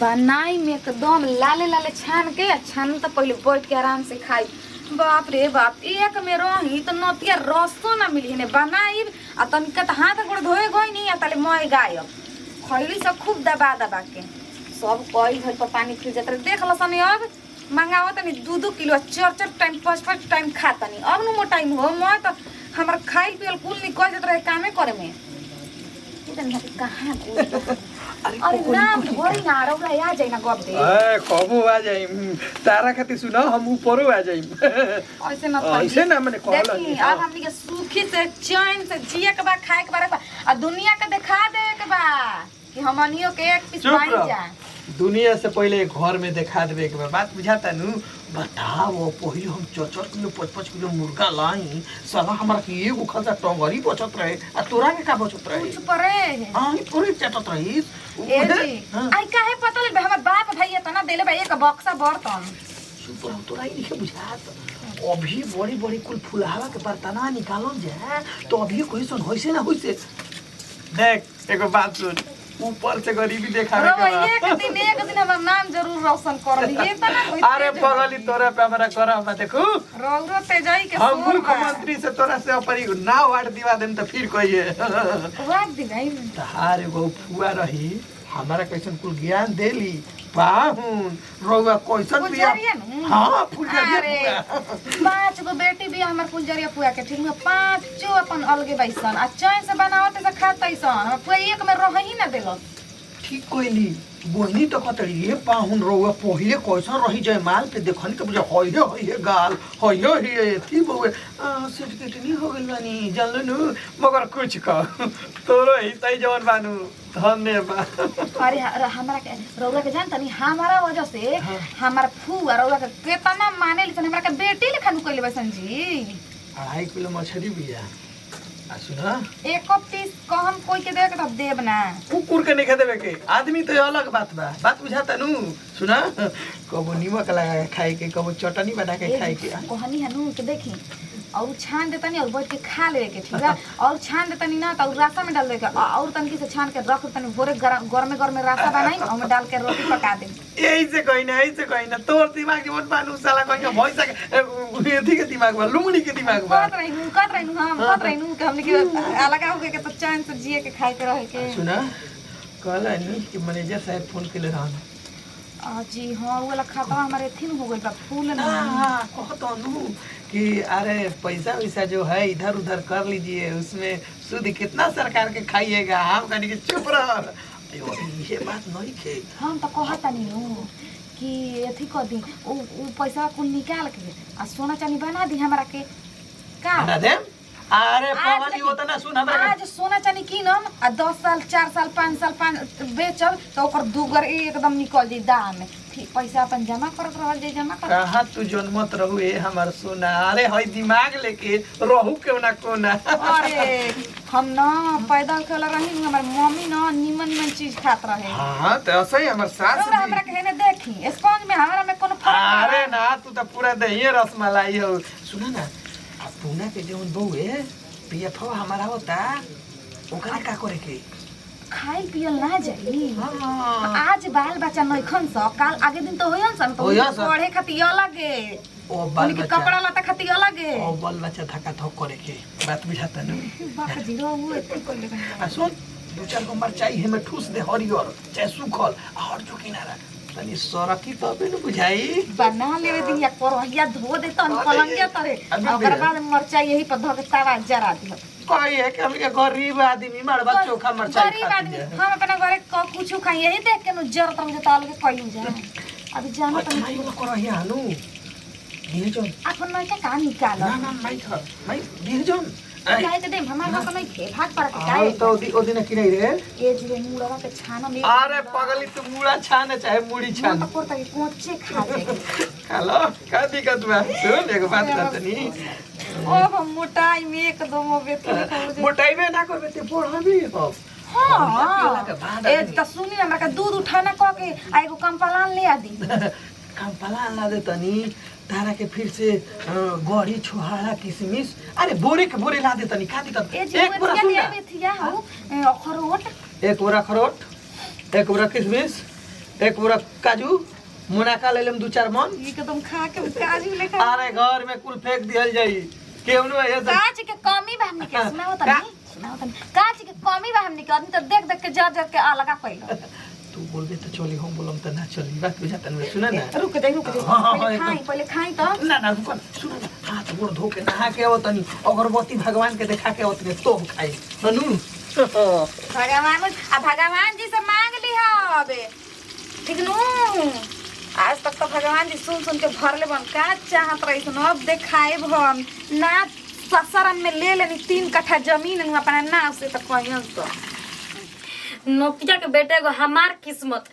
बनाई में एकदम लाले लाले छान के छान तो पहले बैठ के आराम से खाई। बाप रे बाप, एक में रही तो नतिया रसो ना मिली ने बनाई आ तनिका त हाथ गोड़ धोए गई नहीं आ तले मय गायब खैली सब खूब दबा दबा के सब कई घर पर पानी फिर जात देख लसनी। अब मंगावत तनी 2-2 किलो 4-4 टाइम 5-5 टाइम खातनी। अब नु मोटाइम हो मैं तो हमर खाइल पियल कुल निकल जात रहे कामे करे में। इतन कहां अरे नाम भरी ना रौला आ जाई ना गप दे ए कबो आ जाई तारा खातिर सुना हम ऊपरो आ जाई ऐसे ना मैंने कहला देखी अब हमनी के सुखी से चैन से जिए के बा खाए के बा आ दुनिया के दिखा दे के बा कि हमनियो के एक पीस पाई जा। दुनिया से पहले घर में दिखा देवे के बात बुझाता नु। बताओ पहले हम 4-4 किलो 5-5 किलो मुर्गा लाई साला हमारा के एगो खसा टंगरी बचत रहे आ तोरा के का बचत रहे कुछ परे हां पूरी चटत रही ए जी आई काहे पता ले हमर बाप भाई इतना देले भाई एक बक्सा बर्तन सुपर तोरा ही के बुझात अभी बड़ी बड़ी कुल फुलहावा के बर्तना निकालल जाए तो अभी कोई सुन होइसे ना होइसे। देख एगो बात सुन ऊपर से गरीबी देखावे के बा एक दिन हमर नाम जरूर रोशन कर लिए त ना होइसे। अरे पगली तोरा पे हमरा करम देखू रौरो ते जाई के हम मुख्यमंत्री से तोरा से अपनी नाव वाट दिवा देम त फिर कहिए वाट दिवाई तहार एगो फुआ रही हमारा कैसन कुल ज्ञान देली पाहुन रोगा कैसन बिया हां फुलजरिया 5 गो बेटी भी हमर फुलजरिया फुआ के ठीक में 5 अपन अलगे बैसन आ चैन से बनावत से खातैसन हम फुआ एक में रही ना देलो ठीक कोइली बोहनी तो कतरी ये पाहुन रोगा पहिले कैसन रही जाय माल पे देखन के बुझा होय गाल होय थी बउए सेट कितनी हो गेल बानी जानलो नु मगर कुछ का तोरो ही तई जवन बानू धन्यवाद। अरे हमरा के रौला के जानता नहीं हमारा वजह से हमार फुआ रौला के केतना माने ली हमरा के बेटी लेखा नु कइले बैसन जी 2.5 किलो मछली बिया आ सुना एको पीस कहम कोई के दे के तब देब ना कुकुर के नहीं देवे के आदमी तो अलग बात बा बात बुझाता नु सुना कबो नीमक लगा के खाए के कबो चटनी बना के खाए के कहनी हनु के देखी और छान देतनी और बैठ के खा लेवे के ठीक है और छान देतनी ना तो रास्ता में डाल दे के और तनकी से छान के रख तनी भोरे गरम में रास्ता बनाई और में डाल के रोटी पका दे यही से कहीं ना तोर दिमाग में बानू साला कहीं भैंसा के एथी के दिमाग में लुमड़ी के दिमाग में कत रही हम कत रही के हमनी के अलग हो के तो चैन से जिए के खाए के रहे के सुना कहला नी कि मैनेजर साहब फोन के ले रहन जी हां वो वाला खाता हमारे थिन हो गइल बा फूल ना हां कहत नु कि अरे पैसा वैसा जो है इधर उधर कर लीजिए उसमें सूद कितना सरकार के खाइएगा हम कहनी कि चुप रह ये बात नहीं खे हम तो कहता नहीं हूं कि एथी कर दी ओ पैसा कुल निकाल के आ सोना चांदी बना दी हमरा के का बना दे। अरे पगली होता ना सुन हमरा आज सोना चांदी कीनम आ 10 साल 4 साल 5 साल बेचब तो ओकर दुगर एकदम निकल जाई दाम में ठीक पैसा अपन जमा करत रहल जाई जमा कर कहां तू जन्मत रहू ए हमर सोना अरे हई दिमाग लेके रहू क्यों ना कोना अरे हम ना पैदल खेला रही हमर मम्मी ना निमन चीज खात रहे हां तो ऐसे ही हमर सास जी हमरा के हेने देखी स्पंज में हमरा में कोनो फर्क अरे ना तू तो पूरा दहिए रसमलाई हो सुना ना अब पूना के जवन बउए पीएफ हमारा होता ओकरा का करे के खाई पियल ना जाई आज बाल बच्चा नइखन स काल आगे दिन तो होयन सन तो पढ़े खातिर अलगे ओ बाल बच्चा कपड़ा लता खातिर अलगे ओ बाल बच्चा धक्का धक करे के बात बुझाता न बाप जीरो वो एते कर ले आ सुन 2-4 गो मरचाई है में ठूस दे हरियर चाहे सूखल और जो किनारा तनी सरकी तबे न बुझाई बना लेवे दिया करहिया धो दे तन कलंगिया तरे ओकर बाद मरचाई यही पर धो के तवा जरा दी कोई है कि हम के गरीब आदमी मरबा चोखा मरचाई गरीब आदमी हम अपना घरे कुछ खाई यही देख के न जर तम जे ताल के कइलू जा अभी जानो त नहीं वो करहिया हनु दिए जो अपन नहीं का निकाल ना ना मैं दिए जो काहे के देम हमार हाथ नहीं थे भाग पड़ के काहे तो ओ दिन की नहीं रे ए जी मुड़ा के छाना में अरे पगली तू मुड़ा छाने चाहे मुड़ी छाने तो कोता के कोचे खा जाए हेलो का दिक्कत बा सुन एगो बात करतनी ओ हम मोटाई में एकदम बेतली हो मोटाई में ना करबे ते पढ़बी हो हां ए त सुनी हमरा का दूध उठाना क के आ एगो कंपलान ले आ दी कंपलान ला दे तनी तारा के फिर से गड़ी छोहाड़ा किशमिश अरे बोरे के बोरे ला दे तनी का दिक्कत एक बोरा सुन ले थिया हो अखरोट एक बोरा अखरोट एक बोरा किशमिश एक पूरा काजू मुनाका ले लेम 2-4 मन एकदम खा के काजू लेखा। अरे घर में कुल फेंक दिहल जाई केहनु है सब काच के कमी बा हमनी के सुनाओ तनी काच के कमी बा हमनी के आदमी तो देख देख के जर के अलगा कइलो। तू बोलबे तो चली हम बोलम त ना चली बात बुझाता न सुन ना रुक जाई पहले खाई तो ना ना रुक सुन हाथ गोड़ धो के नहा के आवत तनी अगरबत्ती भगवान के देखा के आवत तो खाई हनु भगवान जी से मांग ली हबे ठीक नु। आज तक तो भगवान जी सुन सुन के भरले बन का चाहत रही सुन अब देखाए भन ना ससुराल में ले लेनी 3 कट्ठा जमीन अपना नाम से तो कहियो तो नोकिया के बेटे एगो हमार किस्मत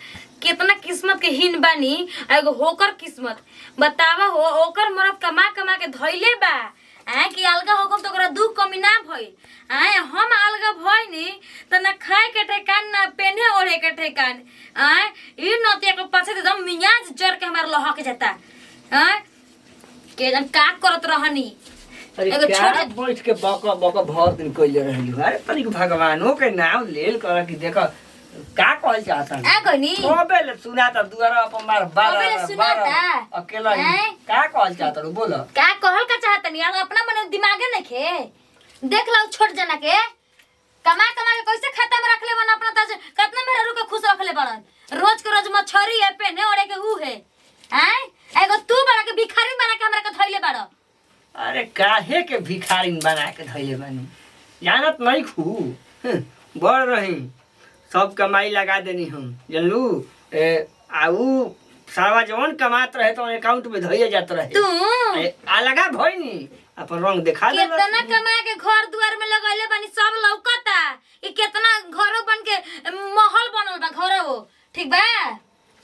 कितना किस्मत के हीन बानी एगो होकर किस्मत बतावा हो ओकर मरद कमा कमा के धइले बा कि अलगा होकम तो ओकरा दुख कमी ना भइल हम अलगा भइनी त ना खाए के ठेकान ना पेने ओढ़े के ठेकान ई नतिया के पाछे एकदम मियाज जर के हमार लहक जाता के जन का करत रहनी। अरे क्या बैठ के बका बका भर दिन कइले रहली। अरे तनिक भगवानो के नाम लेल कर कि देख का कहल चाहता आ गनी ओबेले सुना त दुआरा अपन मार बार अकेला का कहल चाहता रू बोल का कहल का चाहतनी अपना मने दिमागे नहीं खे देख लो छोट जना के कमा कमा के कैसे खाता में रखले बन अपना त कितना मेरा रुके खुश रखले बन रोज के रोज मछरी है पेने ओड़े के ऊ है एगो तू बड़ा के भिखारी बना के हमरा के धइले बाड़ो। अरे काहे के भिखारिन बना के धइले बानी जानत नहीं खू बढ़ रही सब कमाई लगा देनी हम जानलू आऊ सारा जवन कमात रहे तो अकाउंट में धइए जात रहे तू अलगा भइनी अपन रंग दिखा दे कितना कमा के घर दुआर में लगैले बानी सब लौकता ई कितना घरो बन के महल बनल बा घर हो ठीक बा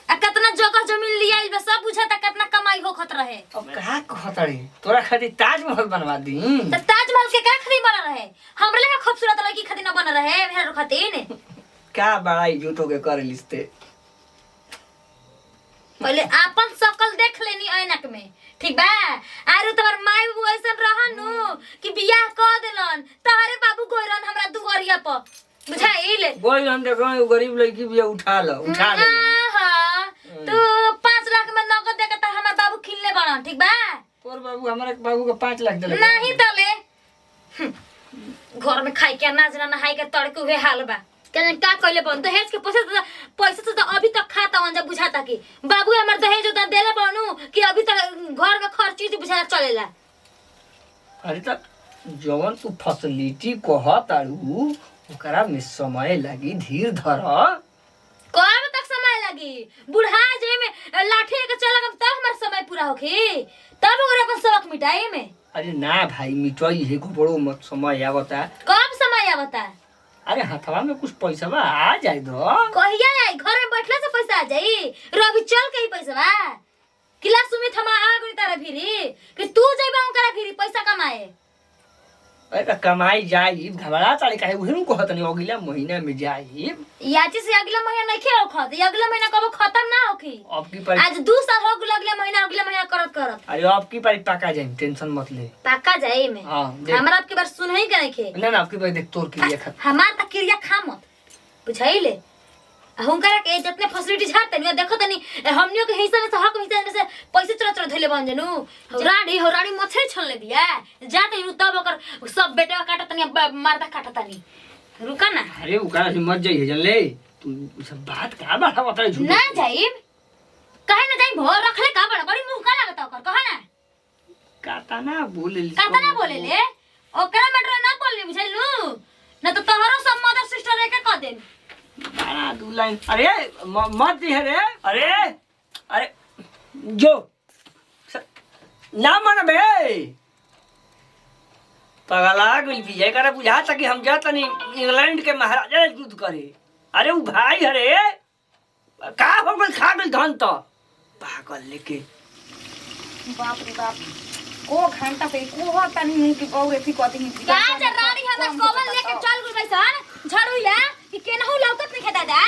आ कितना जगह जमीन लियाइल बा सब बुझाता कितना कमाई होखत रहे। अब का कहत रे तोरा खातिर ताजमहल बनवा दी त ताजमहल के का खातिर बना रहे हमरे का खूबसूरत लड़की खातिर न बना रहे मेरा खातिर क्या बड़ाई झूठो के कर लिस्ते पहले अपन शकल देख लेनी ऐनक में ठीक बा आरो तोहर माई बाबू ऐसन रहनु कि बियाह कर देलन तोहरे बाबू गोरन हमरा दुआरिया पर बुझाइल बोल हम देखो गरीब लड़की भी उठा ले तू 5 लाख में नगद देके त हमर बाबू खिलले बड़न ठीक बा तोर बाबू हमरा बाबू के 5 लाख देले नहीं तले घर में खाई के अनाज ना नहाई के तड़के हुए हाल बा कहन का कइले बन दहेज के पैसा तो अभी तक खाता हन जब बुझाता कि बाबू हमर दहेज उतना देले बनू कि अभी तक घर में खर्च चीज बुझा चलेला। अरे त जवन तू फैसिलिटी कहतारू ओकरा में समय लगी धीर धर कब तक समय लगी बुढ़ा जे में लाठी के चलगम तब हमर समय पूरा होखी तब ओकरा अपन सबक मिटाई में। अरे ना भाई मिटई है को बड़ो मत समय आवता कब समय आवता अरे हथवा में कुछ पैसा बा आ जाए दो कहिया आई घर में बैठला से पैसा आ जाई रवि चल के ही पैसा बा किला सुमित हम आ गई तारा फिरी कि तू जइबा ओकरा फिरी पैसा कमाए। अरे कमाई जाई घबरा ताले काहे उहेनु कहत नहीं अगला महीना में जाई याची से अगला महीना नहीं खे खत अगला महीना कब खत्म ना होखी अब की पर आज 2 साल हो गए अगला महीना करत अरे अब की पर पका जाई टेंशन मत ले पक्का जाई में हां हमरा आपके बार सुन ही के नहीं खे ना ना आपकी पर देख तोर क्रिया खत हमार त क्रिया खा मत बुझाइले हुनकरा के जितने फैसिलिटी झाड़ते नहीं देखो तनी हमनियो के हिस्सा में से हक हिस्सा में से पैसे चोरा चोरा धइले बन जनू राड़ी मछली छन ले दिया जाते ही तब ओकर सब बेटा काटत तनी मारदा काटत तनी रुका ना। अरे ओकरा से मत जाइए जन ले तू सब बात का बड़ा बता झूठ ना जाइब काहे ना जाइब भोर रखले का बड़ा बड़ी मुंह का लागत ओकर कहा ना काता बोले ले ओकरा मैटर ना बोल ले बुझाइलू ना तो तोहरो सब मदर सिस्टर रे के क देन बारा दू लाइन अरे मत दी रे अरे अरे जो ना मन बे पगला गई विजय करे बुझाता कि हम जाता नहीं इंग्लैंड के महाराजा युद्ध करे। अरे वो भाई हरे का हो गल खा गल धन तो पागल लेके बाप रे बाप को घंटा पे को होता नहीं कि बहु एथी कथी नहीं का रानी हमरा कोवल लेके चल गई बैसन झड़ुया कि केनहु लौकत नहीं खेता जा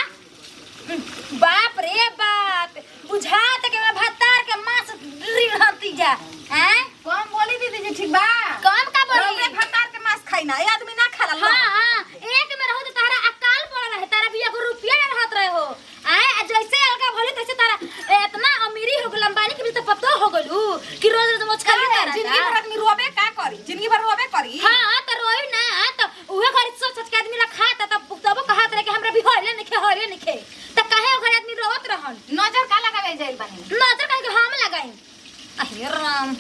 बाप रे बाप बुझात के भत्तार के मांस रहती जा हैं कम बोली दीदी जी ठीक बा कम का बोली रे भत्तार के मांस खाई ना ए आदमी ना खाला हां एक में रहो तो तारा अकाल पड़ रहे तारा भी 1 रुपया ना रहत रहे हो आए जैसे अलगा भले जाइल बानी नजर कहीं के हम लगाई अहे राम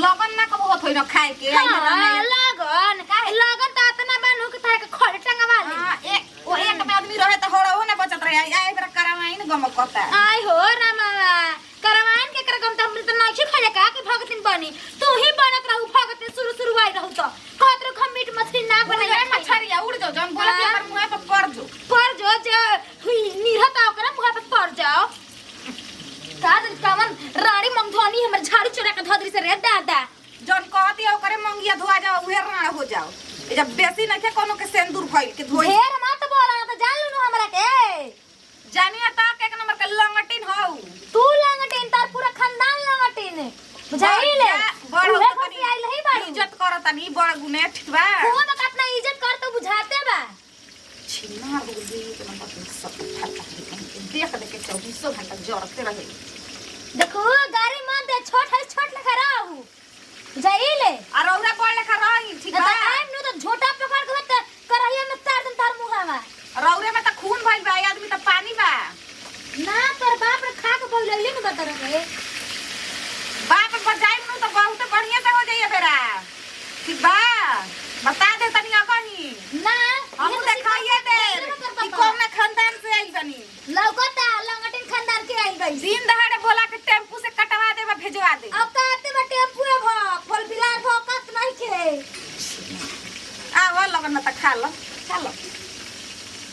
लगन ना कब होत होई न खाए के लगन लगन त इतना बानू के थाके खड़े टंगवा ले एक वो एक में आदमी रहे त होड़ो ना बचत रहे आई बेरा करावाइन गमकता आई हो रामा करवाइन के कर गम त हमरे त नइखे खड़े का के भगतिन बनी तू ही बनत रहू भगतिन शुरू आई रहू त कहत रहो मीट मछली ना बनाई मछरिया उड़ जाओ जन बोला कि हमर मुंह पे पर जो निरहता ओकरा मुंह पे पड़ जाओ कादर कमन रानी मंगधोनी हमर झाड़ू चोरा के धदरी से रे दादा जन कहती है ओकरे मंगिया धोआ जाओ उहे राण हो जाओ जब बेसी नखे कोनो के सेंदूर भइल के धोई ढेर मत बोला त जान लू हमरा के जानिया ता के एक नंबर के लंगटिन हौ तू लंगटिन तार पूरा खानदान लंगटिन बुझाइले बड़ उहे खुशी आइल ही बाड़ी इज्जत करतनी बड़ गुने ठीक बा खूब कितना इज्जत कर तो बुझाते बा छिना हो गई तो ना पता सब फटा देख देख के 24 घंटा जरते रहे देखो गाड़ी मत दे छोट लखा रहू जाइले और औरा बड़ लेखा रही ठीक बा टाइम नु तो झोटा पकड़ के त करहिया में तार दम तार मुहावा रौरे में त खून भइल बा आदमी त पानी बा ना पर बाप रे खा के बोलले न बता रहे बाप बजाई नु त बहुत बढ़िया से हो जाइए बेरा ठीक बा बता दे तनी अगनी ना